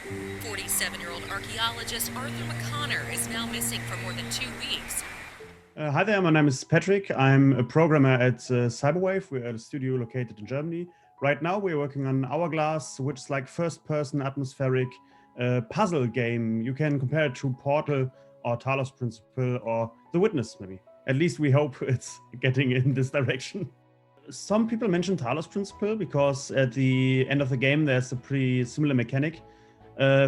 47-year-old archaeologist Arthur McConnor is now missing for more than 2 weeks. Hi there, my name is Patrick. I'm a programmer at Cyberwave. We're at a studio located in Germany. Right now we're working on Hourglass, which is like first-person atmospheric puzzle game. You can compare it to Portal or Talos Principle or The Witness, maybe. At least we hope it's getting in this direction. Some people mention Talos Principle because at the end of the game there's a pretty similar mechanic.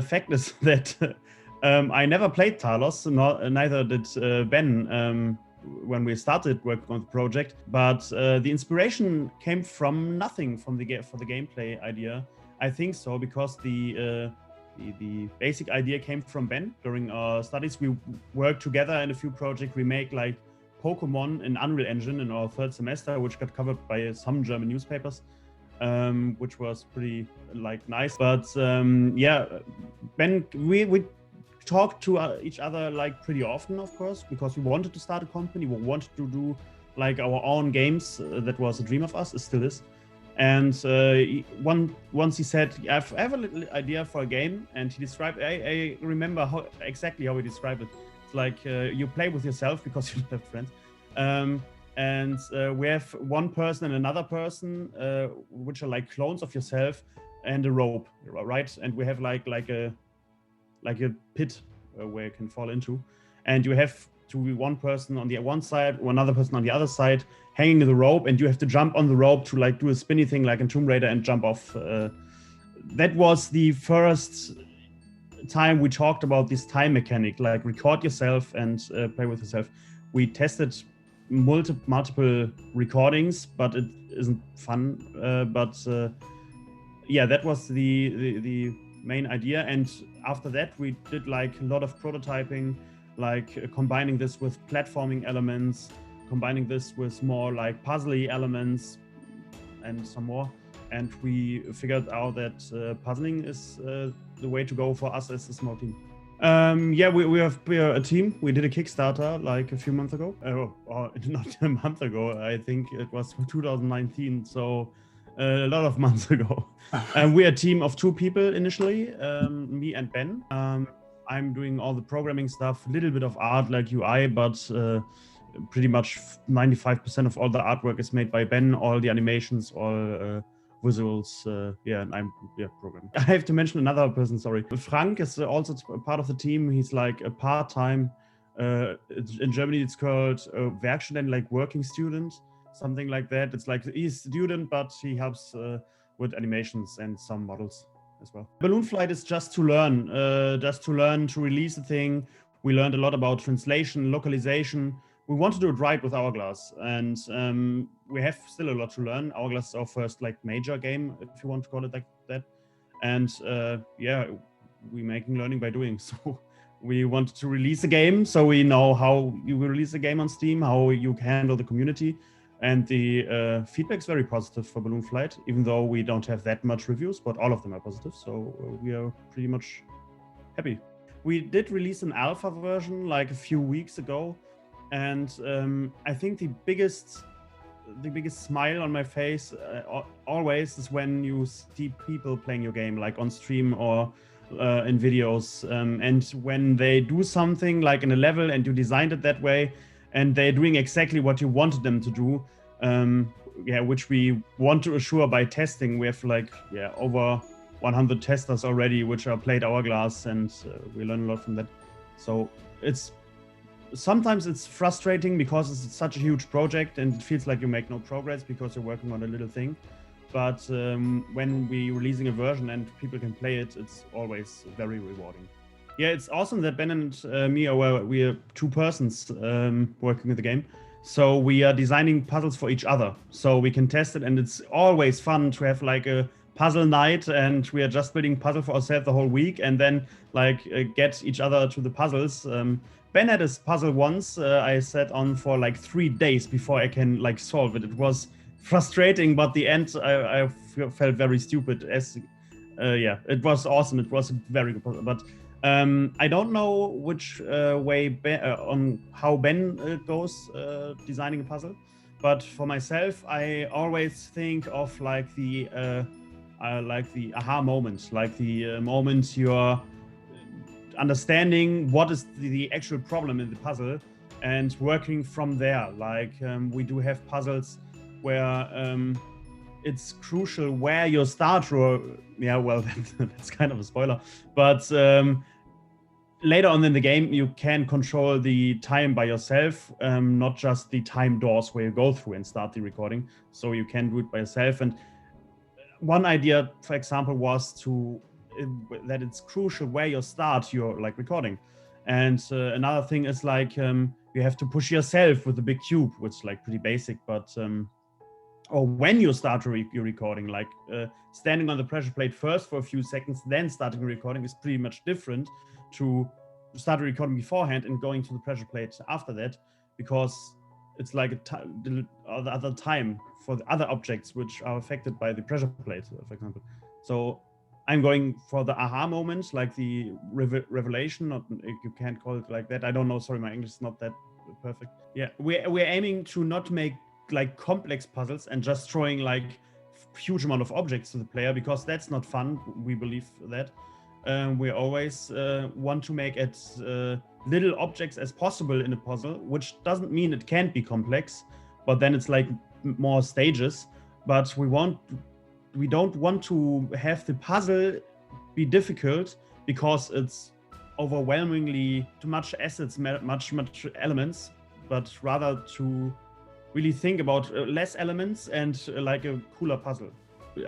Fact is that I never played Talos, neither did Ben when we started working on the project. But the inspiration came from nothing for the gameplay idea. I think so because the basic idea came from Ben during our studies. We worked together in a few projects. We make like Pokemon in Unreal Engine in our third semester, which got covered by some German newspapers. Which was pretty like nice. But yeah, Ben, we talked to each other like pretty often, of course, because we wanted to start a company. We wanted to do like our own games. That was a dream of us. It still is. And once he said, I have a little idea for a game, and he described. I remember exactly how he described it. It's like you play with yourself because you don't have friends. And we have one person and another person, which are like clones of yourself, and a rope, right? And we have like a pit where you can fall into, and you have to be one person on the one side, or another person on the other side, hanging to the rope, and you have to jump on the rope to like do a spinny thing like in Tomb Raider and jump off. That was the first time we talked about this time mechanic, like record yourself and play with yourself. We tested multiple recordings, but it isn't fun. Yeah, that was the main idea. And after that, we did like a lot of prototyping, like combining this with platforming elements, combining this with more like puzzly elements, and some more. And we figured out that puzzling is the way to go for us as a small team. Yeah, we are a team. We did a Kickstarter like a few months ago. Or not a month ago. I think it was 2019. So a lot of months ago. We're a team of 2 people initially, me and Ben. I'm doing all the programming stuff, a little bit of art like UI, but pretty much 95% of all the artwork is made by Ben. All the animations, all visuals, and I'm programming. I have to mention another person, sorry. Frank is also part of the team. He's like a part-time, in Germany it's called Werkstudent, like working student, something like that. It's like he's a student, but he helps with animations and some models as well. Balloon Flight is just to learn to release the thing. We learned a lot about translation, localization. We want to do it right with Hourglass, and we have still a lot to learn. Hourglass is our first like major game, if you want to call it like that. And yeah, we're making learning by doing. So we wanted to release a game, so we know how you will release a game on Steam, how you handle the community. And the feedback is very positive for Balloon Flight, even though we don't have that much reviews, but all of them are positive. So we are pretty much happy. We did release an alpha version like a few weeks ago. And I think the biggest smile on my face always is when you see people playing your game, like on stream or in videos. And when they do something like in a level and you designed it that way, and they're doing exactly what you wanted them to do, which we want to assure by testing. We have like over 100 testers already, which are played Hourglass, and we learn a lot from that. So sometimes it's frustrating because it's such a huge project and it feels like you make no progress because you're working on a little thing. But when we're releasing a version and people can play it, it's always very rewarding. Yeah, it's awesome that Ben and me we are 2 persons working with the game. So we are designing puzzles for each other, so we can test it, and it's always fun to have like a puzzle night, and we are just building puzzle for ourselves the whole week, and then like get each other to the puzzles. Ben had this puzzle once. I sat on for like 3 days before I can like solve it. It was frustrating, but the end I felt very stupid. It was awesome. It was a very good puzzle, but I don't know which way on how Ben goes designing a puzzle, but for myself, I always think of like the like the aha moment, like the moment you're understanding what is the actual problem in the puzzle and working from there. Like we do have puzzles where it's crucial where your start yeah, well, that's kind of a spoiler, but later on in the game you can control the time by yourself, not just the time doors where you go through and start the recording, so you can do it by yourself. And one idea, for example, was that it's crucial where you start your like recording. And another thing is like you have to push yourself with a big cube, which is like pretty basic, but or when you start your recording, like standing on the pressure plate first for a few seconds, then starting recording is pretty much different to start recording beforehand and going to the pressure plate after that, because it's like the other time for the other objects which are affected by the pressure plate, for example. So I'm going for the aha moment, like the revelation, not, you can't call it like that. I don't know, sorry, my English is not that perfect. Yeah, we're aiming to not make like complex puzzles and just throwing like huge amount of objects to the player, because that's not fun. We believe that we always want to make as little objects as possible in a puzzle, which doesn't mean it can't be complex, but then it's like more stages. But we don't want to have the puzzle be difficult because it's overwhelmingly too much assets, much elements, but rather to really think about less elements and like a cooler puzzle.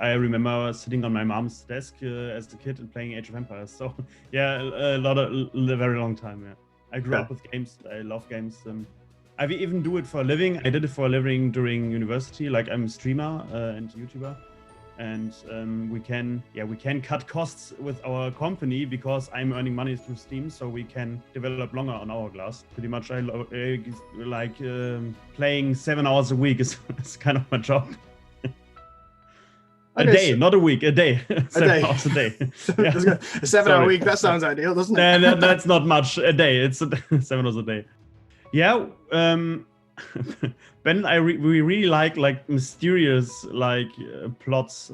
I remember sitting on my mom's desk as a kid and playing Age of Empires. So yeah, a very long time. Yeah, I grew up with games. I love games. I even do it for a living. I did it for a living during university. Like I'm a streamer and YouTuber, and we can cut costs with our company because I'm earning money through Steam, so we can develop longer on Hourglass. Pretty much, I like playing 7 hours a week is kind of my job. A day, not a week, a day. 7 hours a day. Yeah. A 7-hour week, that sounds ideal, doesn't it? That's not much a day. It's 7 hours a day. Yeah. Ben, we really like mysterious plots.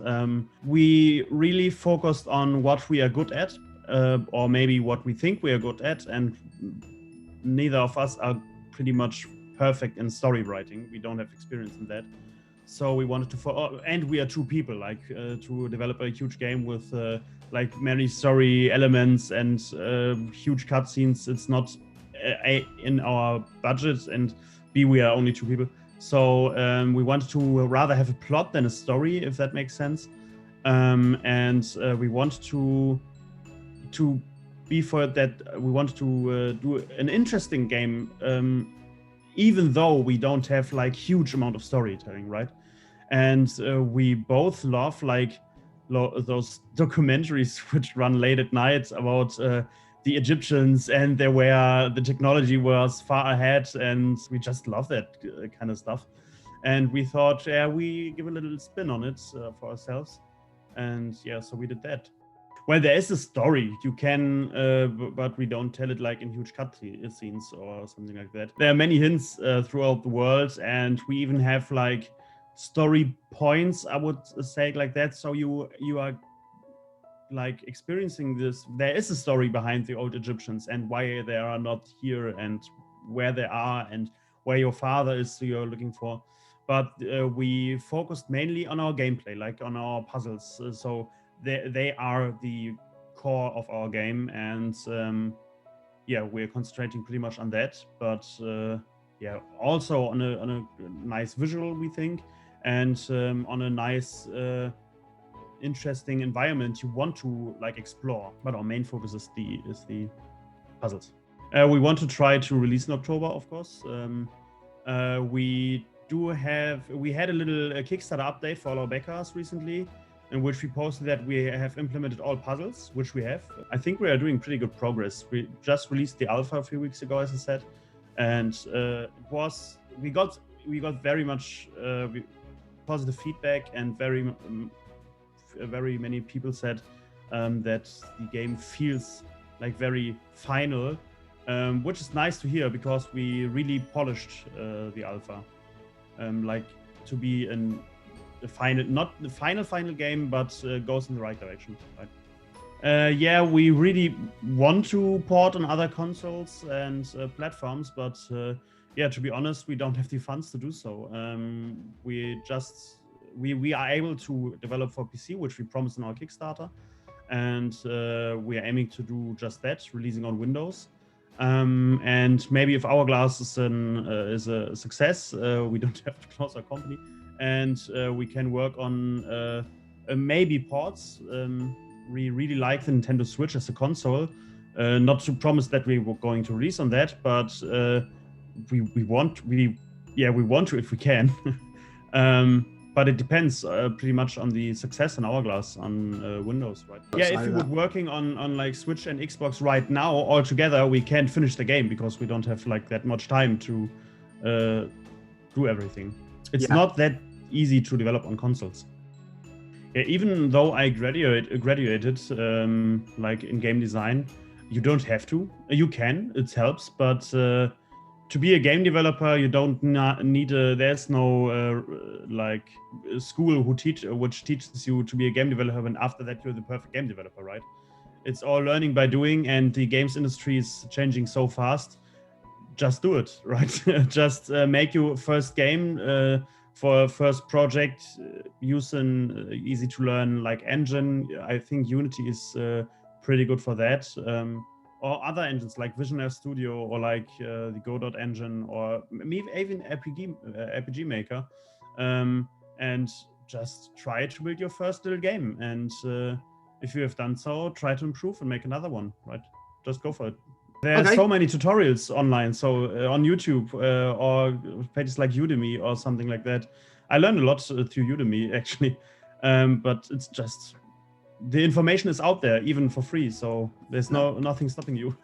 We really focused on what we are good at, or maybe what we think we are good at, and neither of us are pretty much perfect in story writing. We don't have experience in that. So we wanted to, and we are two people, to develop a huge game with like many story elements and huge cutscenes. It's not in our budget, and B, we are only two people. So we wanted to rather have a plot than a story, if that makes sense. And we want to be for that. We want to do an interesting game, even though we don't have like huge amount of storytelling, right? And we both love those documentaries which run late at night about the Egyptians and the technology was far ahead, and we just love that kind of stuff. And we thought, yeah, we give a little spin on it for ourselves, and yeah, so we did that. Well, there is a story you can, but we don't tell it like in huge cut scenes or something like that. There are many hints throughout the world, and we even have like story points, I would say, like that. So you are like experiencing this. There is a story behind the old Egyptians and why they are not here and where they are and where your father is you're looking for. But we focused mainly on our gameplay, like on our puzzles. So they are the core of our game, and yeah, we're concentrating pretty much on that. But yeah, also on a nice visual, we think, and on a nice interesting environment you want to like explore. But our main focus is the puzzles. We want to try to release in October, of course. We had a little Kickstarter update for our backers recently, in which we posted that we have implemented all puzzles, which we have. I think we are doing pretty good progress. We just released the alpha a few weeks ago, as I said, and we got very much positive feedback, and very many people said that the game feels like very final, which is nice to hear, because we really polished the alpha, like to be not the final game, but goes in the right direction. Right? Yeah, we really want to port on other consoles and platforms, but yeah, to be honest, we don't have the funds to do so. We are able to develop for PC, which we promised in our Kickstarter, and we are aiming to do just that, releasing on Windows. And maybe if Hourglass is a success, we don't have to close our company, and we can work on maybe ports. We really like the Nintendo Switch as a console. Not to promise that we were going to release on that, but we want to if we can. But it depends pretty much on the success in Hourglass on Windows, right? Yeah, if we were working on like Switch and Xbox right now all together, we can't finish the game because we don't have like that much time to do everything. It's not that easy to develop on consoles. Yeah, even though I graduated like in game design, you don't have to. You can, it helps, but to be a game developer, you don't need there's no like school which teaches you to be a game developer, and after that you're the perfect game developer, right? It's all learning by doing, and the games industry is changing so fast. Just do it, right? Just make your first game for a first project. Use an easy to learn like engine. I think Unity is pretty good for that. Or other engines like Visionary Studio or like the Godot engine, or maybe even RPG Maker, and just try to build your first little game. And if you have done so, try to improve and make another one, right? Just go for it. There are so many tutorials online, so on YouTube or pages like Udemy or something like that. I learned a lot through Udemy actually, but it's just the information is out there even for free, so there's nothing stopping you.